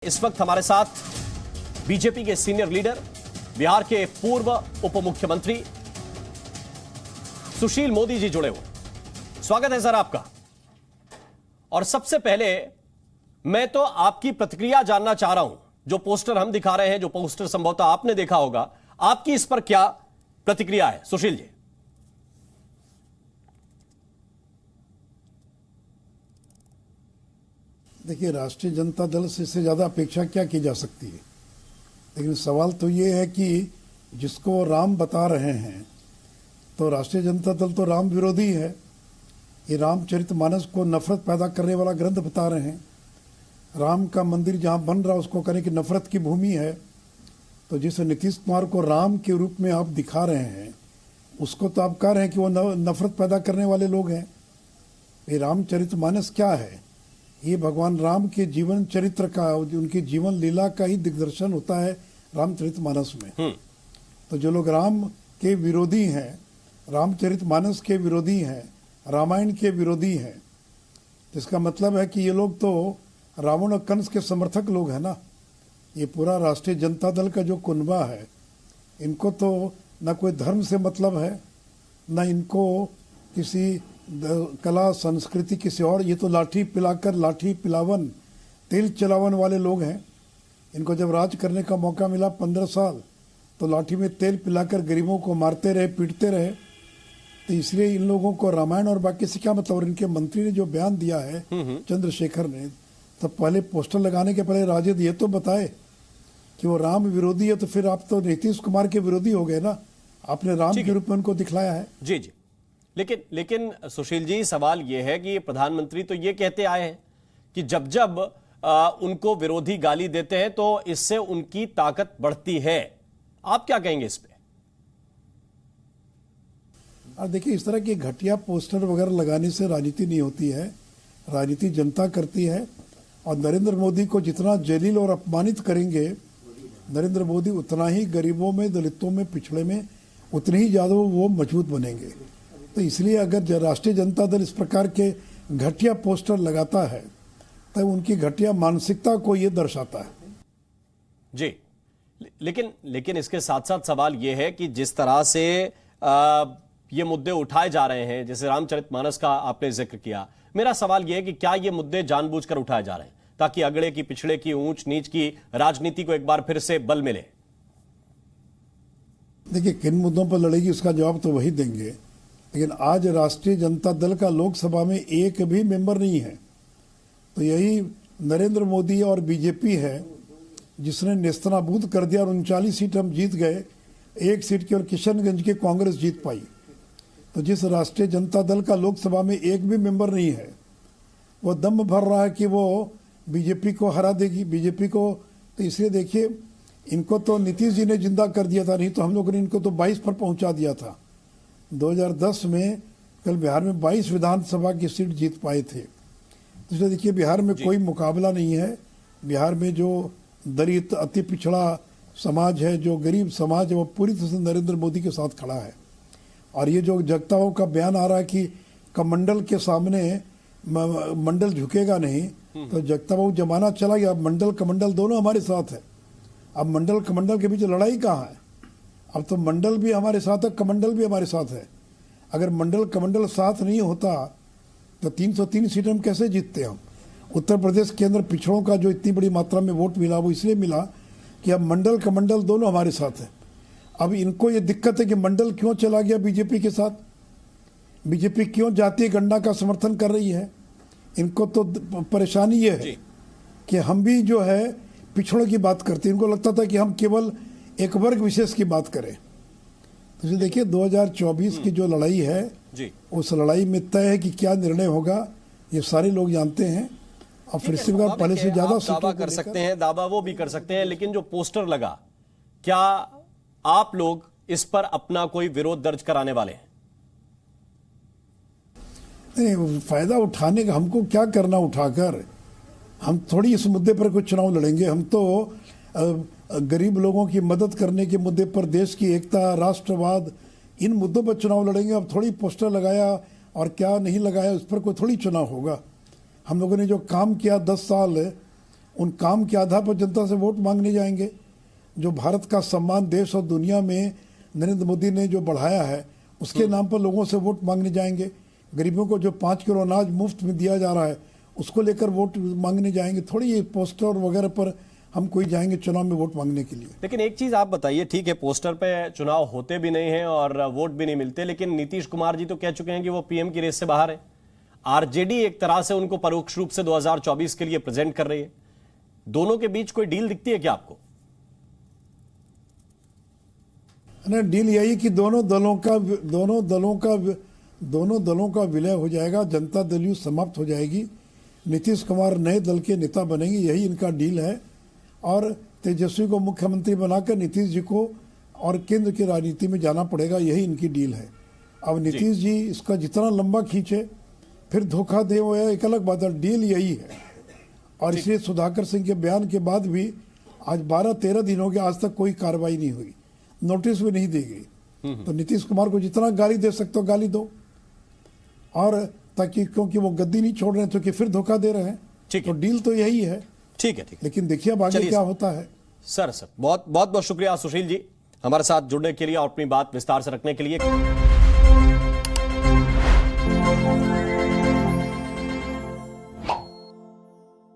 इस वक्त हमारे साथ बीजेपी के सीनियर लीडर, बिहार के पूर्व उप मुख्यमंत्री सुशील मोदी जी जुड़े हुए। स्वागत है सर आपका। और सबसे पहले मैं तो आपकी प्रतिक्रिया जानना चाह रहा हूं। जो पोस्टर हम दिखा रहे हैं, जो पोस्टर संभवतः आपने देखा होगा, आपकी इस पर क्या प्रतिक्रिया है सुशील जी? देखिए, राष्ट्रीय जनता दल से इससे ज़्यादा अपेक्षा क्या की जा सकती है। लेकिन सवाल तो ये है कि जिसको राम बता रहे हैं, तो राष्ट्रीय जनता दल तो राम विरोधी है। ये रामचरितमानस को नफरत पैदा करने वाला ग्रंथ बता रहे हैं। राम का मंदिर जहाँ बन रहा है उसको करें कि नफरत की भूमि है। तो जिस नीतीश कुमार को राम के रूप में आप दिखा रहे हैं, उसको तो आप कह रहे हैं कि वो नफरत पैदा करने वाले लोग हैं। ये रामचरितमानस क्या है? ये भगवान राम के जीवन चरित्र का, उनकी जीवन लीला का ही दिग्दर्शन होता है रामचरितमानस में। तो जो लोग राम के विरोधी हैं, रामचरितमानस के विरोधी हैं, रामायण के विरोधी हैं, इसका मतलब है कि ये लोग तो रावण और कंस के समर्थक लोग हैं ना। ये पूरा राष्ट्रीय जनता दल का जो कुनबा है, इनको तो न कोई धर्म से मतलब है, न इनको किसी कला संस्कृति किसी और। ये तो लाठी पिलाकर, लाठी पिलावन, तेल चलावन वाले लोग हैं। इनको जब राज करने का मौका मिला 15 साल, तो लाठी में तेल पिलाकर गरीबों को मारते रहे, पीटते रहे। तो इसलिए इन लोगों को रामायण और बाकी से क्या मतलब। और इनके मंत्री ने जो बयान दिया है, चंद्रशेखर ने, तो पहले पोस्टर लगाने के पहले राजद ये तो बताए कि वो राम विरोधी है। तो फिर आप तो नीतीश कुमार के विरोधी हो गए ना। आपने राम के रूप में उनको दिखलाया है। जी जी। लेकिन सुशील जी, सवाल यह है कि प्रधानमंत्री तो ये कहते आए हैं कि जब जब उनको विरोधी गाली देते हैं तो इससे उनकी ताकत बढ़ती है। आप क्या कहेंगे इस पे? और देखिए, इस तरह के घटिया पोस्टर वगैरह लगाने से राजनीति नहीं होती है। राजनीति जनता करती है। और नरेंद्र मोदी को जितना जलील और अपमानित करेंगे, नरेंद्र मोदी उतना ही गरीबों में, दलितों में, पिछड़े में उतने ही ज्यादा वो मजबूत बनेंगे। तो इसलिए अगर राष्ट्रीय जनता दल इस प्रकार के घटिया पोस्टर लगाता है, तो उनकी घटिया मानसिकता को ये दर्शाता है। जी, लेकिन इसके साथ साथ सवाल यह है कि जिस तरह से ये मुद्दे उठाए जा रहे हैं, जैसे रामचरितमानस का आपने जिक्र किया, मेरा सवाल यह है कि क्या ये मुद्दे जानबूझकर उठाए जा रहे हैं ताकि अगड़े की, पिछड़े की, ऊंच नीच की राजनीति को एक बार फिर से बल मिले? देखिए, किन मुद्दों पर लड़ेगी उसका जवाब तो वही देंगे। लेकिन आज राष्ट्रीय जनता दल का लोकसभा में एक भी मेंबर नहीं है। तो यही नरेंद्र मोदी और बीजेपी है जिसने नेस्तनाबूद कर दिया। और 39 सीट हम जीत गए, एक सीट केवल किशनगंज की कांग्रेस जीत पाई। तो जिस राष्ट्रीय जनता दल का लोकसभा में एक भी मेंबर नहीं है, वो दम भर रहा है कि वो बीजेपी को हरा देगी, बीजेपी को। तो इसलिए देखिए, इनको तो नीतीश जी ने जिंदा कर दिया था, नहीं तो हम लोगों ने इनको तो 22 पर पहुंचा दिया था। 2010 में कल बिहार में 22 विधानसभा की सीट जीत पाए थे। इसलिए देखिए, बिहार में कोई मुकाबला नहीं है। बिहार में जो दलित, अति पिछड़ा समाज है, जो गरीब समाज है, वो पूरी तरह से नरेंद्र मोदी के साथ खड़ा है। और ये जो जगताओं का बयान आ रहा है कि कमंडल के सामने मंडल झुकेगा नहीं, तो जगताओं जमाना चला गया। अब मंडल कमंडल दोनों हमारे साथ है। अब मंडल कमंडल के बीच लड़ाई कहाँ है? अब तो मंडल भी हमारे साथ है, कमंडल भी हमारे साथ है। अगर मंडल कमंडल साथ नहीं होता तो 303 सीट हम कैसे जीतते हम? उत्तर प्रदेश के अंदर पिछड़ों का जो इतनी बड़ी मात्रा में वोट मिला, वो इसलिए मिला कि अब मंडल कमंडल दोनों हमारे साथ है। अब इनको ये दिक्कत है कि मंडल क्यों चला गया बीजेपी के साथ, बीजेपी क्यों जातीय गणना का समर्थन कर रही है। इनको तो परेशानी ये है कि हम भी जो है पिछड़ों की बात करते हैं। इनको लगता था कि हम केवल एक वर्ग विशेष की बात करें। तो देखिए, 2024 की जो लड़ाई है जी, उस लड़ाई में तय है कि क्या निर्णय होगा, ये सारे लोग जानते हैं। और फिर से पहले से ज्यादा दावा कर सकते हैं, दावा वो भी कर सकते हैं। लेकिन जो पोस्टर लगा, क्या आप लोग इस पर अपना कोई विरोध दर्ज कराने वाले हैं? नहीं, फायदा उठाने का हमको क्या करना उठाकर। हम थोड़ी इस मुद्दे पर कोई चुनाव लड़ेंगे। हम तो गरीब लोगों की मदद करने के मुद्दे पर, देश की एकता, राष्ट्रवाद, इन मुद्दों पर चुनाव लड़ेंगे। अब थोड़ी पोस्टर लगाया और क्या नहीं लगाया उस पर कोई थोड़ी चुनाव होगा। हम लोगों ने जो काम किया 10 साल, उन काम के आधार पर जनता से वोट मांगने जाएंगे। जो भारत का सम्मान देश और दुनिया में नरेंद्र मोदी ने जो बढ़ाया है, उसके नाम पर लोगों से वोट मांगने जाएंगे। गरीबों को जो 5 किलो अनाज मुफ्त में दिया जा रहा है, उसको लेकर वोट मांगने जाएंगे। थोड़ी ये पोस्टर वगैरह पर हम कोई जाएंगे चुनाव में वोट मांगने के लिए। लेकिन एक चीज आप बताइए, ठीक है पोस्टर पे चुनाव होते भी नहीं है और वोट भी नहीं मिलते, लेकिन नीतीश कुमार जी तो कह चुके हैं कि वो पीएम की रेस से बाहर है। आरजेडी एक तरह से उनको परोक्ष रूप से 2024 के लिए प्रेजेंट कर रही है। दोनों के बीच कोई डील दिखती है क्या आपको? डील यही कि दोनों दलों का विलय हो जाएगा, जनता दल यूं समाप्त हो जाएगी, नीतीश कुमार नए दल के नेता बनेंगे, यही इनका डील है। और तेजस्वी को मुख्यमंत्री बनाकर नीतीश जी को और केंद्र की राजनीति में जाना पड़ेगा, यही इनकी डील है। अब नीतीश जी इसका जितना लंबा खींचे फिर धोखा दे, वो एक अलग बात है। डील यही है। और इसलिए सुधाकर सिंह के बयान के बाद भी आज 12-13 दिन हो गए, आज तक कोई कार्रवाई नहीं हुई, नोटिस भी नहीं दी गई। तो नीतीश कुमार को जितना गाली दे सकते हो गाली दो, और ताकि, क्योंकि वो गद्दी नहीं छोड़ रहे हैं तो कि फिर धोखा दे रहे हैं। तो डील तो यही है। ठीक है, लेकिन देखिए अब आगे क्या होता है। सर बहुत बहुत शुक्रिया सुशील जी हमारे साथ जुड़ने के लिए और अपनी बात विस्तार से रखने के लिए।